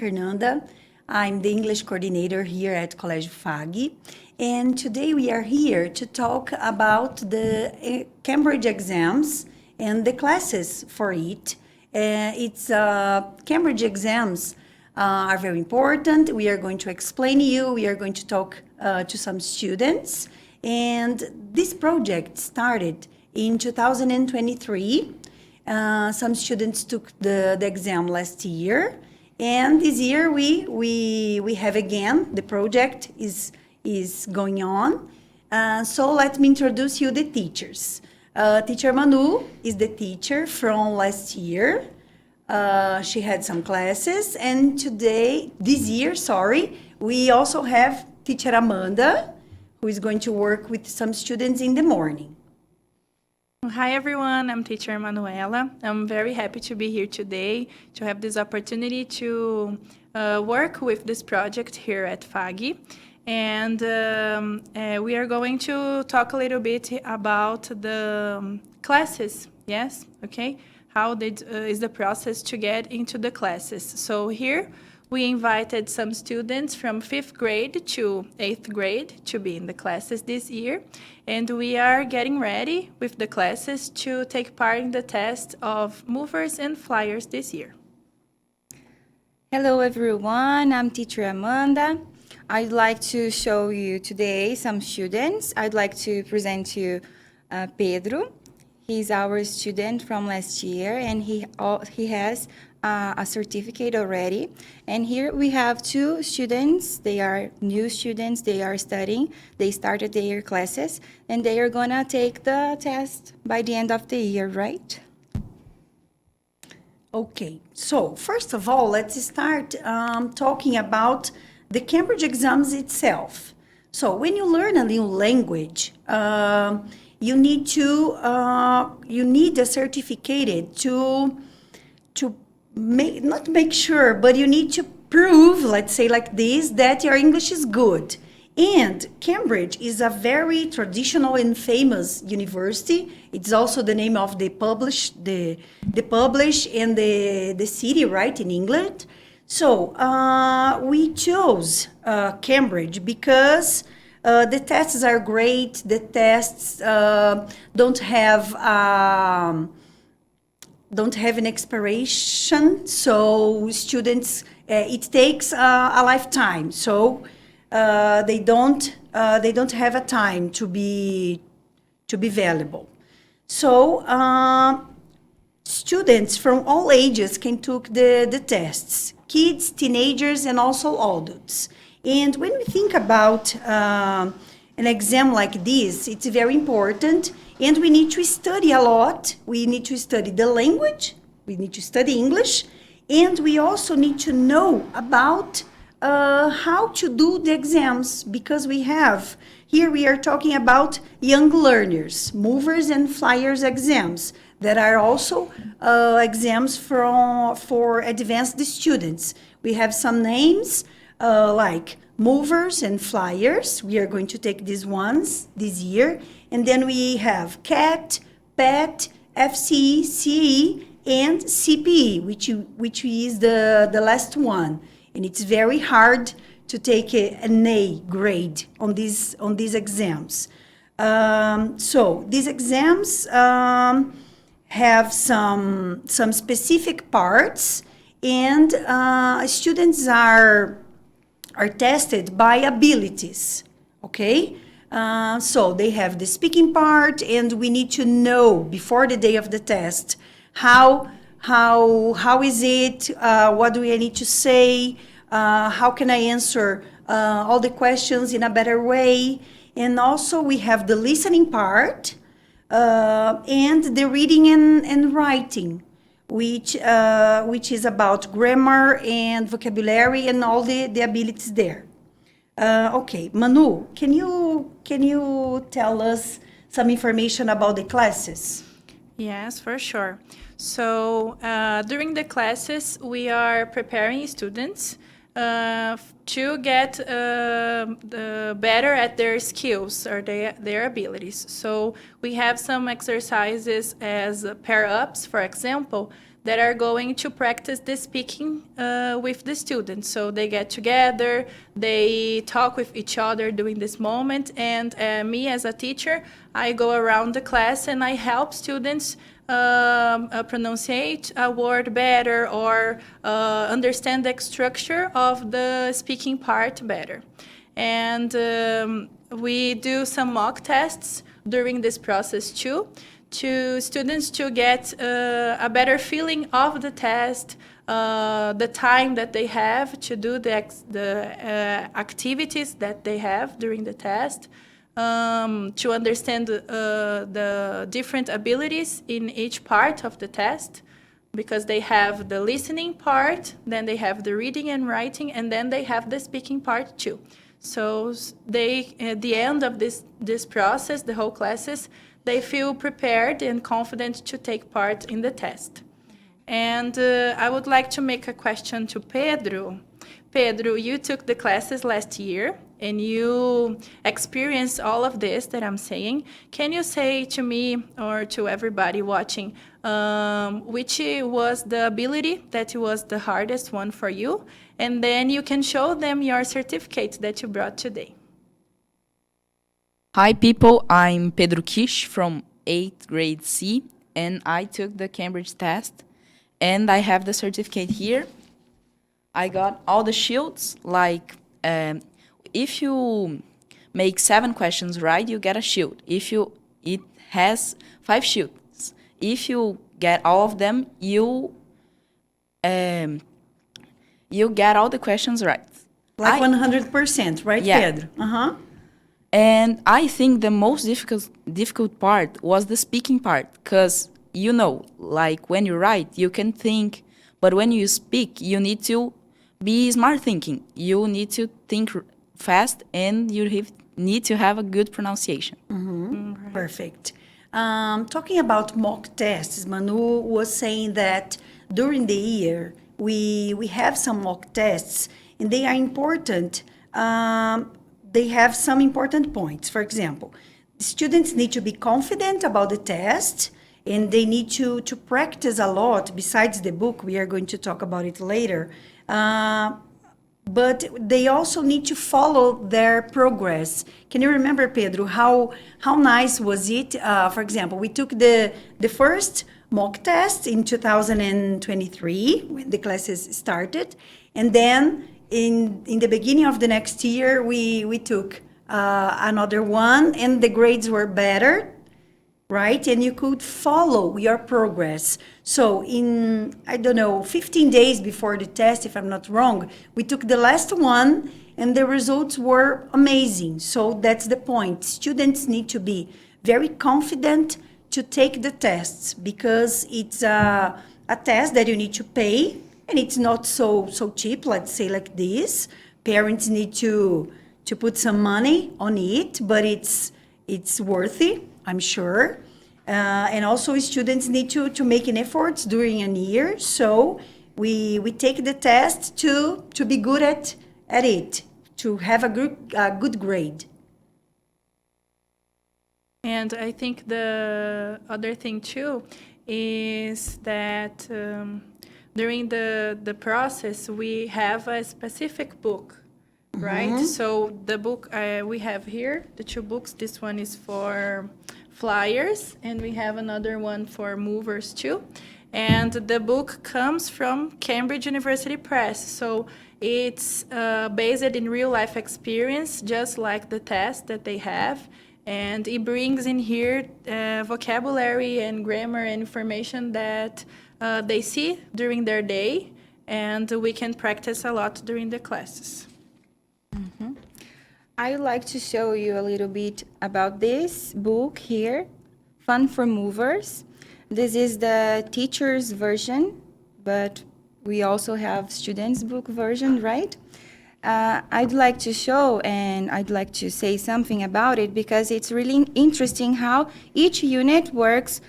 Fernanda. I'm the English coordinator here at Colégio Fag. And today we are here to talk about the Cambridge exams and the classes for it. Cambridge exams are very important. We are going to explain you. We are going to talk to some students. And this project started in 2023. Some students took the exam last year, and this year we have again, the project is going on. So let me introduce you the teachers. Teacher Manu is the teacher from last year. She had some classes, and this year, we also have teacher Amanda, who is going to work with some students in the morning. Hi everyone, I'm teacher Manoela. I'm very happy to be here today to have this opportunity to work with this project here at Fag. And we are going to talk a little bit about the classes, yes, okay? How is the process to get into the classes. So here we invited some students from 5th grade to 8th grade to be in the classes this year. And we are getting ready with the classes to take part in the test of movers and flyers this year. Hello everyone, I'm teacher Amanda. I'd like to show you today some students. I'd like to present to you Pedro. He's our student from last year, and he has a certificate already. And here we have two students. They are new students. They are studying. They started their classes, and they are gonna take the test by the end of the year, right? Okay, so first of all, let's start talking about the Cambridge exams itself. So when you learn a new language, you need a certificate to not make sure, but you need to prove, let's say like this, that your English is good. And Cambridge is a very traditional and famous university. It's also the name of the publish and the city, right, in England. So we chose Cambridge because the tests are great. The tests don't have an expiration, so students it takes a lifetime. So they don't have a time to be valuable. So students from all ages can take the tests. Kids, teenagers, and also adults. And when we think about an exam like this, it's very important, and we need to study a lot. We need to study the language, we need to study English, and we also need to know about how to do the exams, because we are talking about young learners, movers and flyers exams, that are also exams for advanced students. We have some names like movers and flyers. We are going to take these ones this year. And then we have CAT, PET, FCE, CE, and CPE, which is the last one. And it's very hard to take an A grade on these exams. So these exams have some specific parts, and students are tested by abilities, okay? So they have the speaking part, and we need to know before the day of the test how is it, what do I need to say, how can I answer all the questions in a better way. And also we have the listening part, and the reading and writing, which is about grammar and vocabulary and all the abilities there. Okay, Manu, can you tell us some information about the classes? Yes, for sure. So during the classes, we are preparing students to get better at their skills or their abilities. So we have some exercises as pair-ups, for example, that are going to practice the speaking with the students. So they get together, they talk with each other during this moment, and me as a teacher, I go around the class and I help students pronunciate a word better or understand the structure of the speaking part better. And we do some mock tests during this process too, to students to get a better feeling of the test, the time that they have to do the activities that they have during the test, to understand the different abilities in each part of the test, because they have the listening part, then they have the reading and writing, and then they have the speaking part too. So they, at the end of this process, the whole classes, they feel prepared and confident to take part in the test. And I would like to make a question to Pedro. Pedro, you took the classes last year and you experienced all of this that I'm saying. Can you say to me or to everybody watching, which was the ability that was the hardest one for you? And then you can show them your certificate that you brought today. Hi people, I'm Pedro Kish from 8th grade C, and I took the Cambridge test, and I have the certificate here. I got all the shields, like if you make 7 questions right, you get a shield. It has 5 shields. If you get all of them, you get all the questions right. Like 100%, right, Yeah. Pedro? Uh-huh. And I think the most difficult part was the speaking part, because, like when you write, you can think, but when you speak, you need to be smart thinking. You need to think fast, and you need to have a good pronunciation. Mm-hmm. Perfect. Talking about mock tests, Manu was saying that during the year, we have some mock tests, and they are important. They have some important points. For example, students need to be confident about the test, and they need to practice a lot besides the book. We are going to talk about it later. But they also need to follow their progress. Can you remember, Pedro, how nice was it? For example, we took the first mock test in 2023 when the classes started, and then in the beginning of the next year, we took another one, and the grades were better, right? And you could follow your progress. So in, 15 days before the test, if I'm not wrong, we took the last one, and the results were amazing. So that's the point. Students need to be very confident to take the tests, because it's a test that you need to pay, and it's not so cheap, let's say like this. Parents need to put some money on it, but it's worthy, I'm sure. And also students need to make an effort during a year. So we take the test to be good at it, to have a good grade. And I think the other thing too is that during the process, we have a specific book, right? So the book we have here, the 2 books, this one is for flyers, and we have another one for movers too. And the book comes from Cambridge University Press. So it's based in real life experience, just like the test that they have. And it brings in here vocabulary and grammar and information that they see during their day, and we can practice a lot during the classes. I would like to show you a little bit about this book here, Fun for Movers. This is the teacher's version, but we also have students' book version, right? I'd like to show and I'd like to say something about it, because it's really interesting how each unit works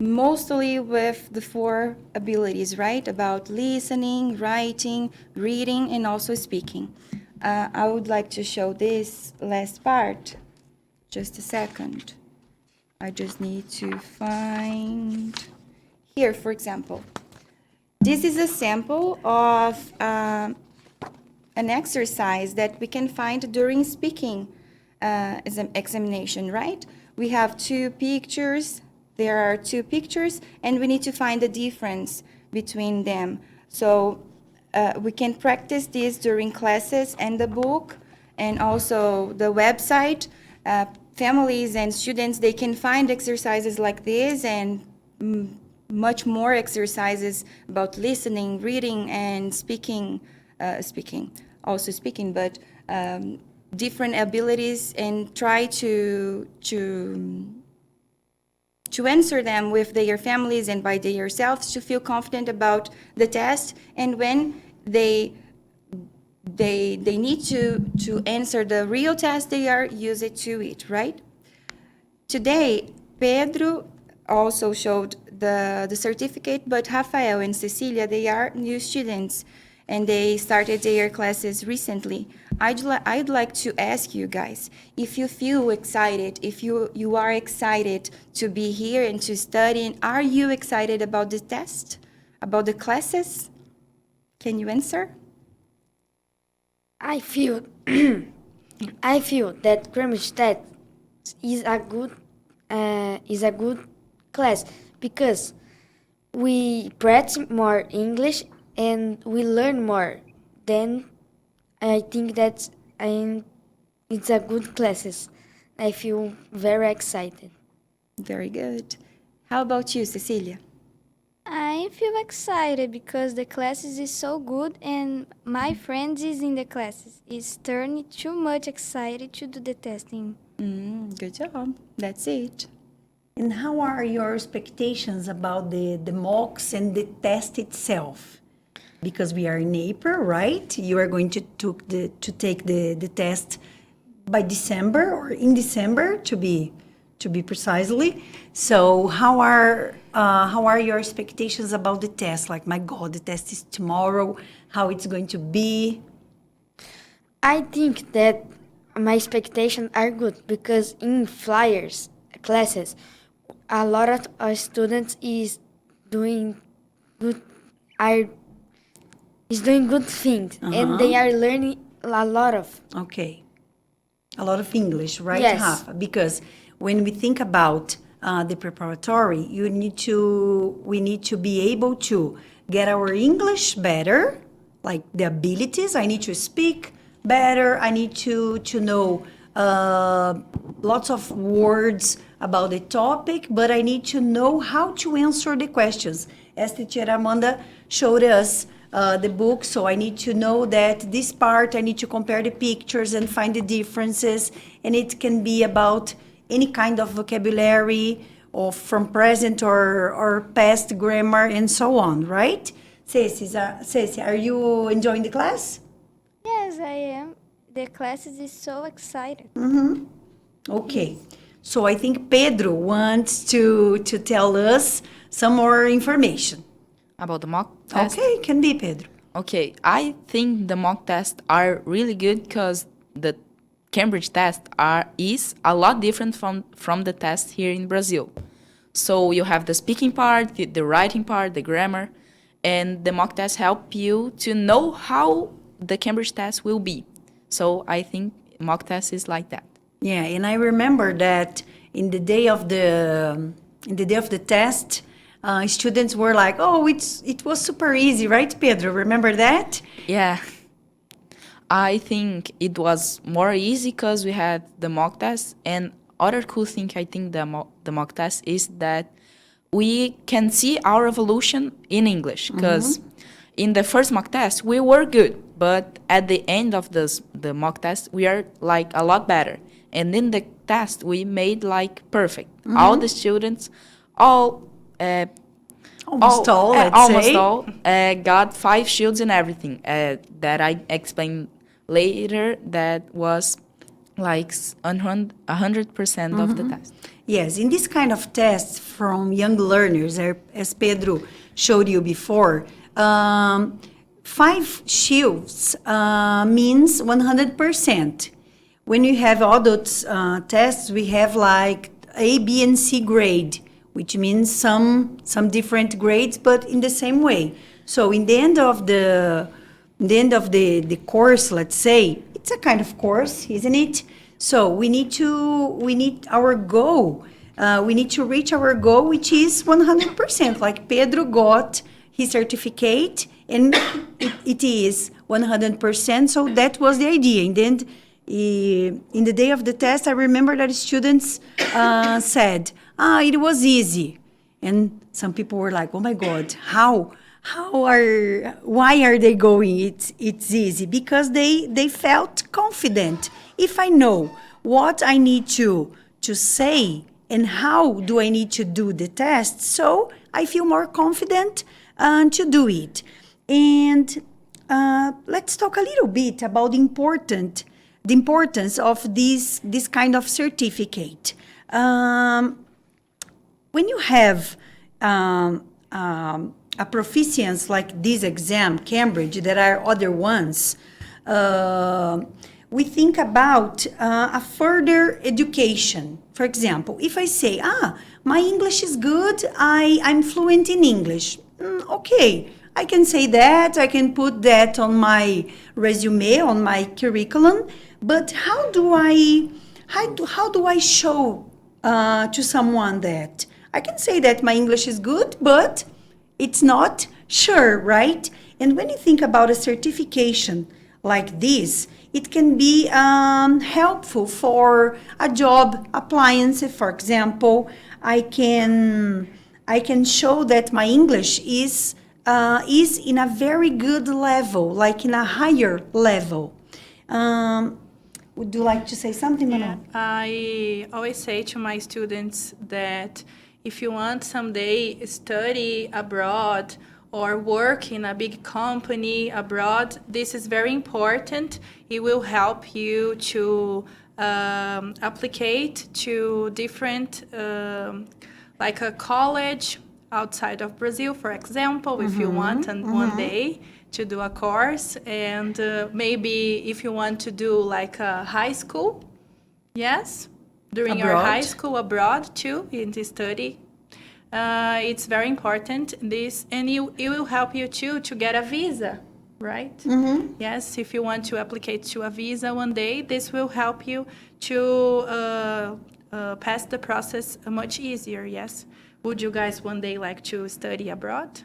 mostly with the 4 abilities, right? About listening, writing, reading, and also speaking. I would like to show this last part. Just a second. I just need to find here, for example. This is a sample of an exercise that we can find during speaking examination, right? We have two pictures. There are two pictures, and we need to find the difference between them. So we can practice this during classes and the book, and also the website. Families and students, they can find exercises like this and much more exercises about listening, reading, and speaking, but different abilities, and try to answer them with their families and by themselves to feel confident about the test. And when they need to answer the real test, they are used to it, right? Today, Pedro also showed the certificate, but Rafael and Cecilia, they are new students, and they started their classes recently. I'd like to ask you guys, if you feel excited, if you are excited to be here and to study, are you excited about the test, about the classes? Can you answer? I feel that Cambridge test is a good class because we practice more English and we learn more. Then I think that it's a good classes. I feel very excited. Very good. How about you, Cecilia? I feel excited because the classes is so good and my friends is in the classes. It's turned too much excited to do the testing. Good job. That's it. And how are your expectations about the mocks and the test itself? Because we are in April, right? You are going to take the test by December or in December to be precisely. So how are your expectations about the test? Like, my God, the test is tomorrow. How it's going to be? I think that my expectations are good because in flyers classes, a lot of students is doing good things, and they are learning a lot of. Okay. A lot of English, right, Yes. Rafa? Because when we think about the preparatory, we need to be able to get our English better, like the abilities. I need to speak better. I need to know lots of words about the topic, but I need to know how to answer the questions. As teacher Amanda showed us the book, so I need to know that this part, I need to compare the pictures and find the differences, and it can be about any kind of vocabulary or from present or past grammar and so on, right? Ceci, are you enjoying the class? Yes, I am. The classes is so excited. Okay. So I think Pedro wants to tell us some more information. About the mock test? Okay, can be Pedro. Okay, I think the mock tests are really good because the Cambridge test is a lot different from the test here in Brazil. So you have the speaking part, the writing part, the grammar, and the mock tests help you to know how the Cambridge test will be. So I think mock test is like that. Yeah, and I remember that in the day of the test, students were like, "Oh, it was super easy, right, Pedro? Remember that?" Yeah. I think it was more easy because we had the mock test. And other cool thing I think the mock test is that we can see our evolution in English. Because in the first mock test, we were good. But at the end of the mock test, we are like a lot better. And in the test, we made like perfect. All the students, almost all got 5 shields and everything that I explained later. That was like 100% of the test. Yes, in this kind of tests from young learners, as Pedro showed you before, 5 shields means 100%. When you have adult tests, we have like A, B, and C grade, which means some different grades, but in the same way. So in the end of the course, let's say, it's a kind of course, isn't it? So we need our goal. We need to reach our goal, which is 100%. Like Pedro got his certificate, and it is 100%. So that was the idea. And then in the day of the test, I remember that students said, it was easy. And some people were like, oh my God, why are they going? It's easy. Because they felt confident. If I know what I need to say and how do I need to do the test, so I feel more confident to do it. And let's talk a little bit about the importance of this kind of certificate. When you have a proficiency like this exam, Cambridge, there are other ones, we think about a further education. For example, if I say, my English is good, I'm fluent in English. Okay, I can say that, I can put that on my resume, on my curriculum, but how do I show to someone that? I can say that my English is good, but it's not sure, right? And when you think about a certification like this, it can be helpful for a job appliance. For example, I can show that my English is in a very good level, like in a higher level. Would you like to say something, Manoela? I always say to my students that if you want someday study abroad or work in a big company abroad, this is very important. It will help you to applicate to different, like a college outside of Brazil, for example, if you want one day to do a course. And maybe if you want to do like a high school, yes, during your high school abroad too, in the study. It's very important, this, and it will help you too to get a visa, right? Yes, if you want to apply to a visa one day, this will help you to pass the process much easier, yes? Would you guys one day like to study abroad?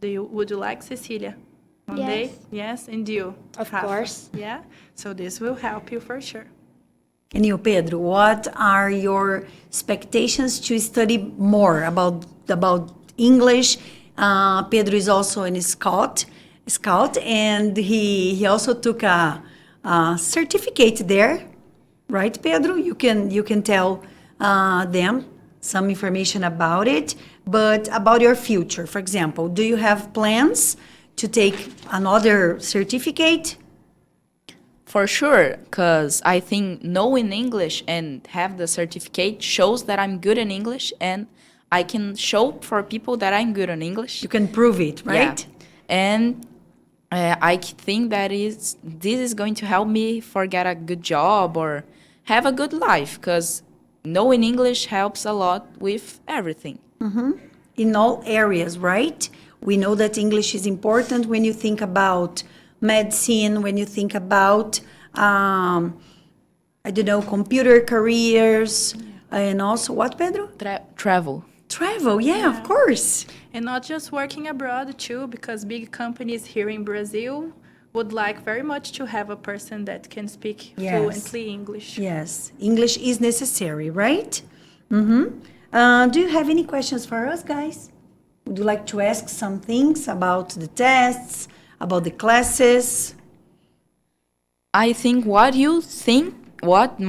Would you like, Cecilia? One day? Yes, and you? Of course. Yeah, so this will help you for sure. And you, Pedro, what are your expectations to study more about English? Pedro is also a scout, and he also took a certificate there, right, Pedro? You can tell them some information about it, but about your future. For example, do you have plans to take another certificate? For sure, because I think knowing English and have the certificate shows that I'm good in English, and I can show for people that I'm good in English. You can prove it, right? Yeah. And I think that this is going to help me for get a good job or have a good life, because knowing English helps a lot with everything. In all areas, right? We know that English is important when you think about medicine, when you think about, computer careers, and also what, Pedro? Travel. Travel, yeah, of course. And not just working abroad too, because big companies here in Brazil would like very much to have a person that can speak fluently English. Yes, English is necessary, right? Do you have any questions for us, guys? Would you like to ask some things about the tests, about the classes? I think what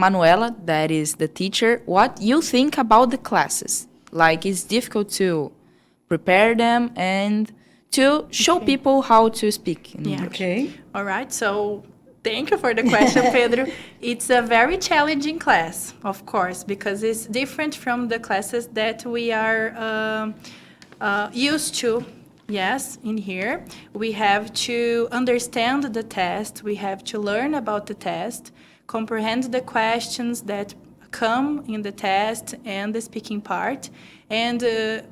Manoela, that is the teacher, what you think about the classes. Like, it's difficult to prepare them and to show people how to speak in English. Okay. All right, so thank you for the question, Pedro. It's a very challenging class, of course, because it's different from the classes that we are used to. Yes, in here, we have to understand the test, we have to learn about the test, comprehend the questions that come in the test and the speaking part. And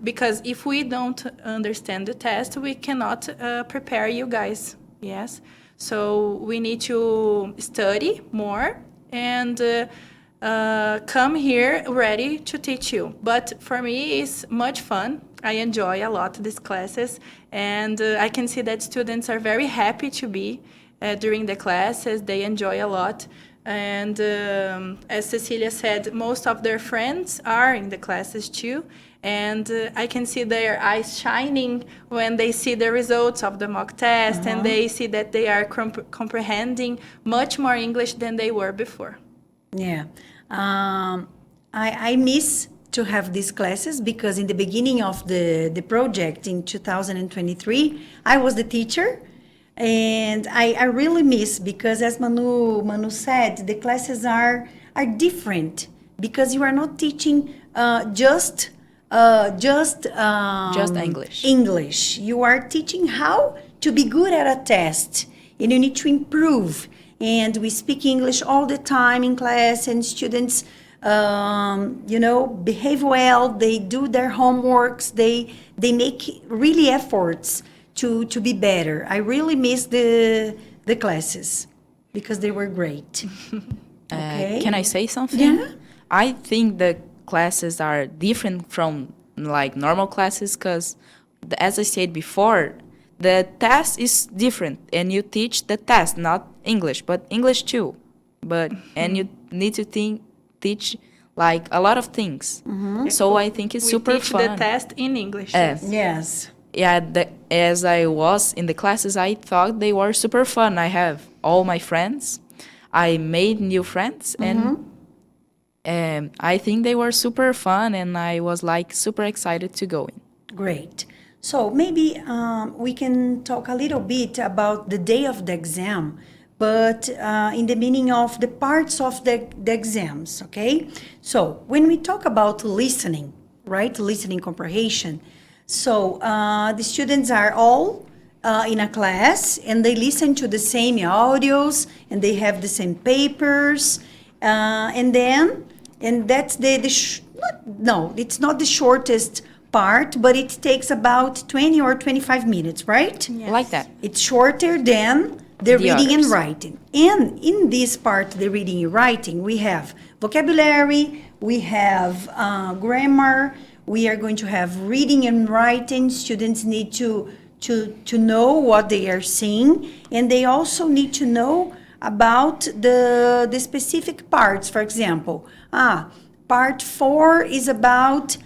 because if we don't understand the test, we cannot prepare you guys. Yes. So we need to study more and come here ready to teach you. But for me, it's much fun. I enjoy a lot these classes, and I can see that students are very happy to be during the classes. They enjoy a lot. And as Cecilia said, most of their friends are in the classes too. And I can see their eyes shining when they see the results of the mock test, and they see that they are comprehending much more English than they were before. Yeah. I miss to have these classes because in the beginning of the project in 2023, I was the teacher. And I really miss because, as Manu said, the classes are different because you are not teaching just English. English. You are teaching how to be good at a test, and you need to improve. And we speak English all the time in class, and students, behave well. They do their homeworks. They make really efforts to be better. I really miss the classes because they were great. Okay. Can I say something? Yeah. I think the classes are different from like normal classes because, as I said before, the test is different and you teach the test, not English, but English too. And you need to teach like a lot of things. So I think it's super teach fun. the test in English. Yes. Yeah, as I was in the classes, I thought they were super fun. I have all my friends. I made new friends, and I think they were super fun, and I was like super excited to go in. Great. So maybe we can talk a little bit about the day of the exam, but in the meaning of the parts of the exams, okay? So when we talk about listening, right, listening comprehension, so the students are all in a class and they listen to the same audios and they have the same papers, and that's it's not the shortest part, but it takes about 20 or 25 minutes, right? Yes. Like that. It's shorter than the reading and others. writing. And in this part, the reading and writing, we have vocabulary, we have grammar, we are going to have reading and writing. Students need to know what they are seeing, and they also need to know about the specific parts. For example, part 4 is about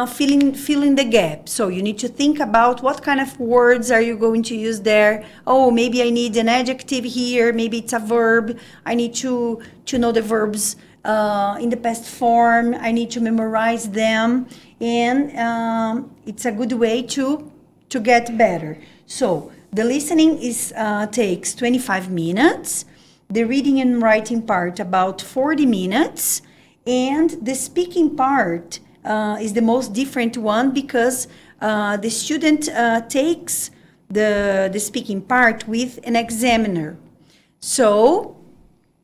filling the gap. So you need to think about what kind of words are you going to use there. Oh, maybe I need an adjective here. Maybe it's a verb. I need to know the verbs in the past form. I need to memorize them. And it's a good way to get better. So the listening takes 25 minutes. The reading and writing part about 40 minutes. And the speaking part is the most different one because the student takes the speaking part with an examiner. So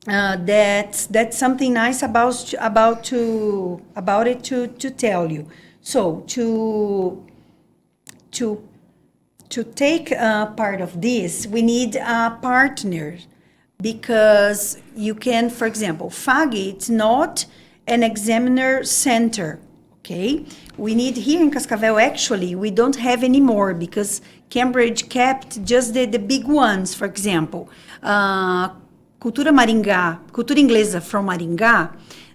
that's something nice about it to tell you. So to take part of this, we need a partner because you can, for example, Fag, it's not an examiner center. Okay, we need here in Cascavel, actually, we don't have any more because Cambridge kept just the big ones. For example, Cultura Inglesa from Maringá,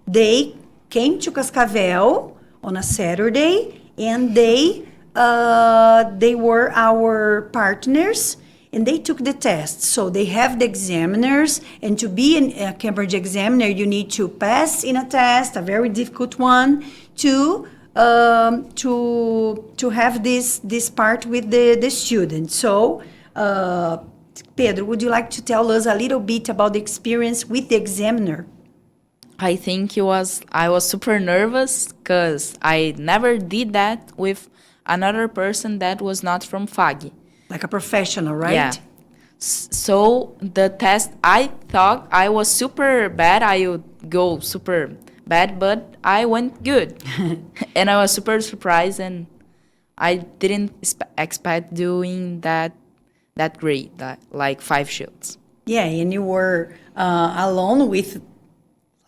they came to Cascavel on a Saturday and they were our partners and they took the test. So they have the examiners, and to be a Cambridge examiner, you need to pass in a test, a very difficult one, to have this part with the students. So, Pedro, would you like to tell us a little bit about the experience with the examiner? I think I was super nervous because I never did that with another person that was not from Fag. Like a professional, right? Yeah. So the test, I thought I was super bad. I would go super bad, but I went good. And I was super surprised, and I didn't expect doing that great, like 5 shields. Yeah, and you were alone with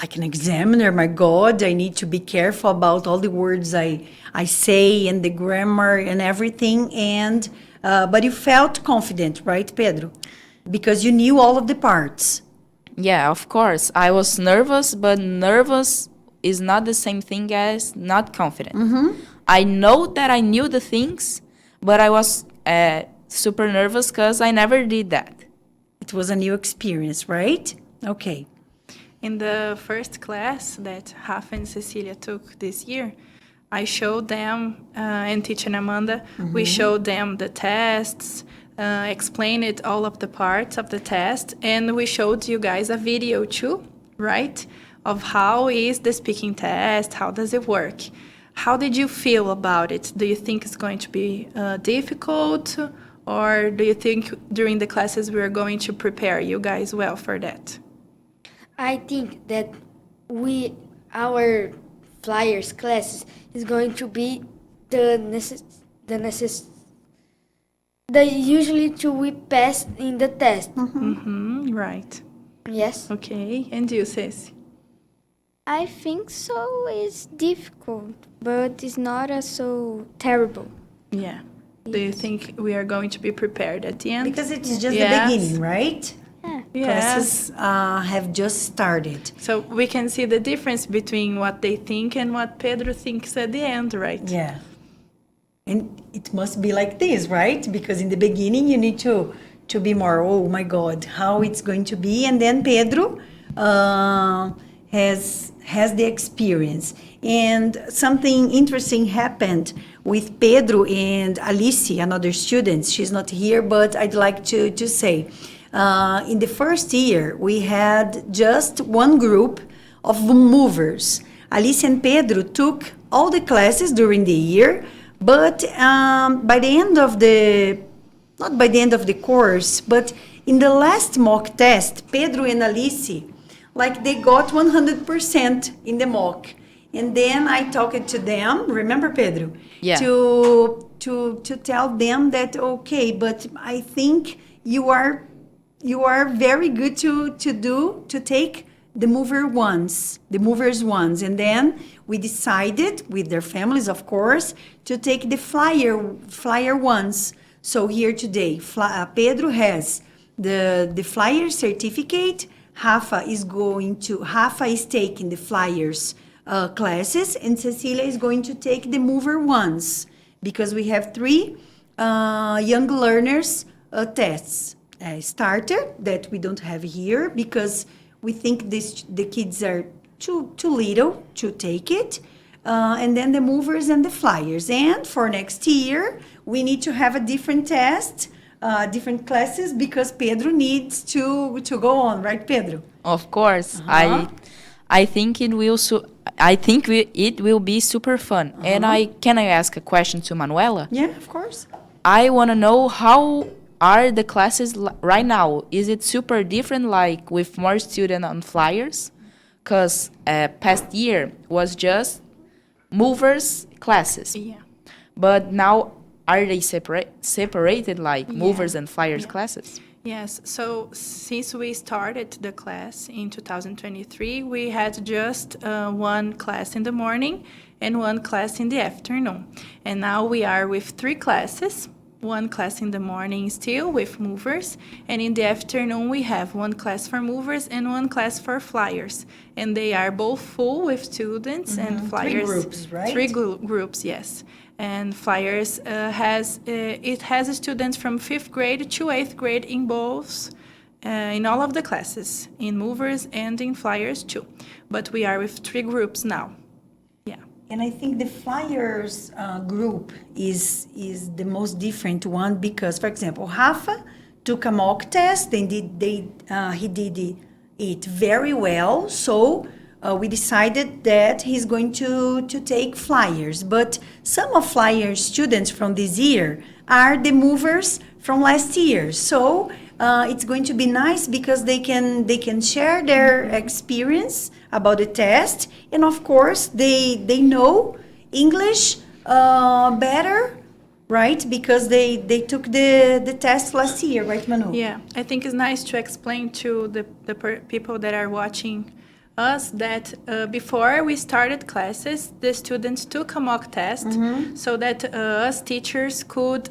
like an examiner. My God, I need to be careful about all the words I say and the grammar and everything. And but you felt confident, right, Pedro? Because you knew all of the parts. Yeah, of course. I was nervous, but nervous is not the same thing as not confident. I know that I knew the things, but I was super nervous because I never did that. It was a new experience, right? Okay. In the first class that Rafa and Cecilia took this year, I showed them, and teacher Amanda, we showed them the tests, explained all of the parts of the test, and we showed you guys a video too, right? Of how is the speaking test, how does it work? How did you feel about it? Do you think it's going to be difficult? Or do you think during the classes we are going to prepare you guys well for that? I think that our flyers classes is going to be usually to we pass in the test. Right. Yes. Okay. And you, Ceci? I think so. It's difficult, but it's not so terrible. Yeah. Do you think we are going to be prepared at the end? Because it's just Yes. the beginning, right? Yes. Classes have just started. So we can see the difference between what they think and what Pedro thinks at the end, right? Yeah. And it must be like this, right? Because in the beginning you need to be more, oh my God, how it's going to be. And then Pedro has the experience. And something interesting happened with Pedro and Alice, another student. She's not here, but I'd like to say. In the first year, we had just one group of movers. Alice and Pedro took all the classes during the year, but by the end of not by the end of the course, but in the last mock test, Pedro and Alice, like they got 100% in the mock. And then I talked to them, remember Pedro? Yeah. To tell them that, okay, but I think you are very good to take the movers ones. And then we decided, with their families, of course, to take the flyer ones. So here today, Pedro has the flyer certificate. Rafa is taking the flyers classes, and Cecilia is going to take the mover ones, because we have 3 young learners tests. Starter that we don't have here because we think the kids are too little to take it, and then the movers and the flyers. And for next year we need to have a different test, different classes, because Pedro needs to go on, right, Pedro? Of course. I think it will it will be super fun. And can I ask a question to Manoela? Yeah, of course. I want to know, how are the classes right now? Is it super different, like with more students on flyers? Because past year was just movers classes. Yeah. But now, are they separated, like movers and flyers classes? Yes, so since we started the class in 2023, we had just one class in the morning and one class in the afternoon. And now we are with 3 classes, one class in the morning still with movers, and in the afternoon we have one class for movers and one class for flyers. And they are both full with students and flyers. 3 groups, right? 3 groups, yes. And flyers has students from 5th grade to 8th grade in both, in all of the classes, in movers and in flyers too. But we are with 3 groups now. Yeah. And I think the flyers group is the most different one, because, for example, Rafa took a mock test and he did it very well. So we decided that he's going to take flyers. But some of flyers students from this year are the movers from last year. So it's going to be nice because they can share their experience about the test, and of course they know English better, right? Because they took the test last year, right, Manu? Yeah, I think it's nice to explain to the people that are watching us that before we started classes, the students took a mock test so that us teachers could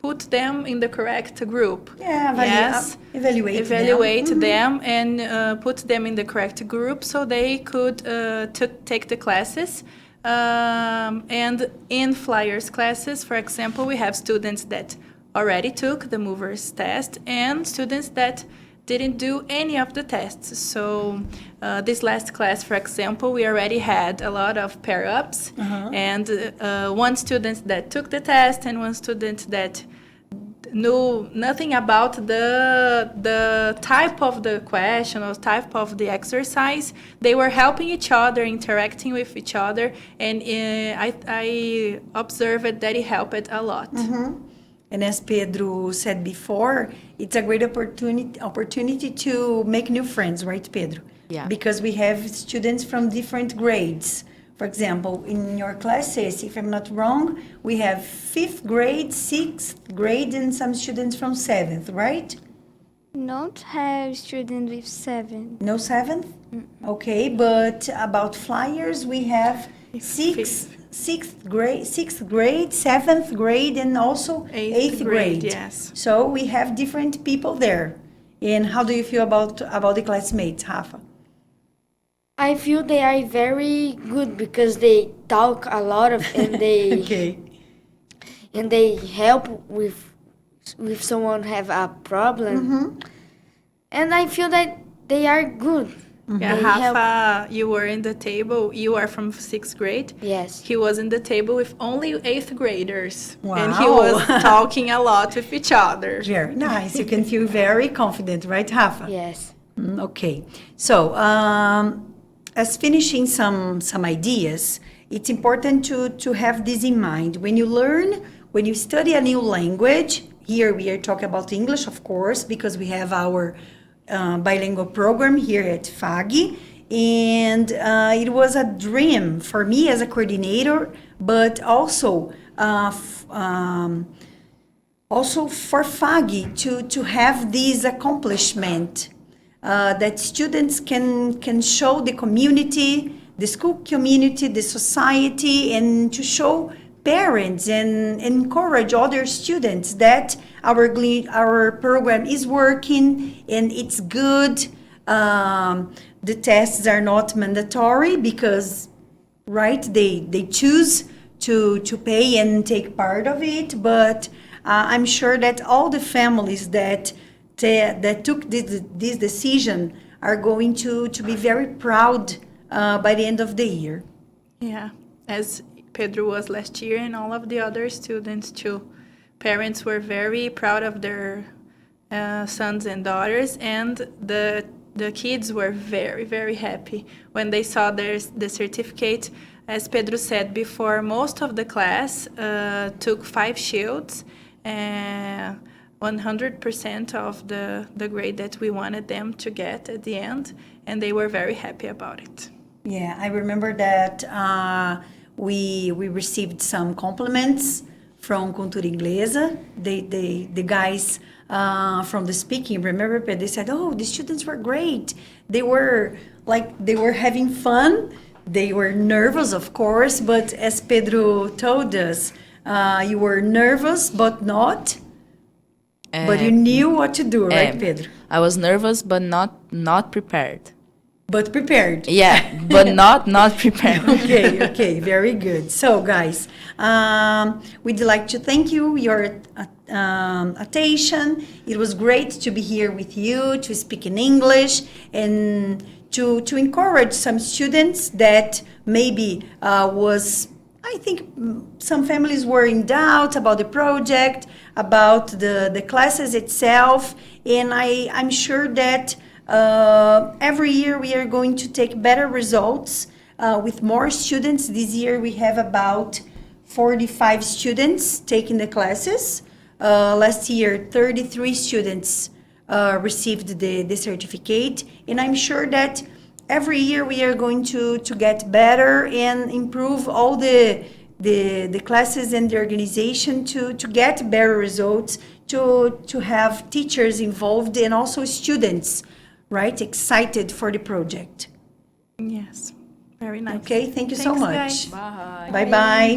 put them in the correct group. Yeah, yes, evaluate them and put them in the correct group so they could take the classes. And in Flyers classes, for example, we have students that already took the movers test and students that didn't do any of the tests. So this last class, for example, we already had a lot of pair-ups and one student that took the test and one student that knew nothing about the type of the question or type of the exercise. They were helping each other, interacting with each other, and I observed that it helped a lot. And as Pedro said before, it's a great opportunity to make new friends, right, Pedro? Yeah. Because we have students from different grades. For example, in your classes, if I'm not wrong, we have 5th grade, 6th grade, and some students from 7th, right? Not have students with 7. No 7th? Okay, but about Flyers, we have 6th grade, 7th grade, and also 8th grade. Yes. So we have different people there. And how do you feel about the classmates, Rafa? I feel they are very good because they talk a lot and they Okay. and they help with someone have a problem. And I feel that they are good. Yeah, They Rafa, you were in the table. You are from 6th grade. Yes. He was in the table with only 8th graders. Wow. And he was talking a lot with each other. Very nice. You can feel very confident, right, Rafa? Yes. Okay. So, as finishing some ideas, it's important to have this in mind. When you study a new language, here we are talking about English, of course, because we have our bilingual program here at Fag. And it was a dream for me as a coordinator, but also for Fag to have this accomplishment. That students can show the community, the school community, the society, and to show parents and encourage other students that our program is working and it's good. The tests are not mandatory because, right, they choose to pay and take part of it, but I'm sure that all the families that took this decision are going to be very proud by the end of the year. Yeah, as Pedro was last year and all of the other students too. Parents were very proud of their sons and daughters, and the kids were very, very happy when they saw the certificate. As Pedro said before, most of the class took 5 shields, 100% of the grade that we wanted them to get at the end, and they were very happy about it. Yeah, I remember that we received some compliments from Cultura Inglesa. The guys from the speaking, remember, they said, oh, the students were great. They were having fun. They were nervous, of course, but as Pedro told us, you were nervous, but not. But you knew what to do, right, Pedro? I was nervous, but not prepared. But prepared. Yeah, but not prepared. Okay, very good. So, guys, we'd like to thank your attention. It was great to be here with you, to speak in English, and to encourage some students that maybe I think some families were in doubt about the project, about the classes itself, and I'm sure that every year we are going to take better results with more students. This year we have about 45 students taking the classes. Last year, 33 students received the certificate. And I'm sure that every year we are going to get better and improve all the classes and the organization to get better results, to have teachers involved and also students, right, excited for the project. Yes, very nice. Okay, thank you so Thanks, much. guys. Bye. Bye-bye.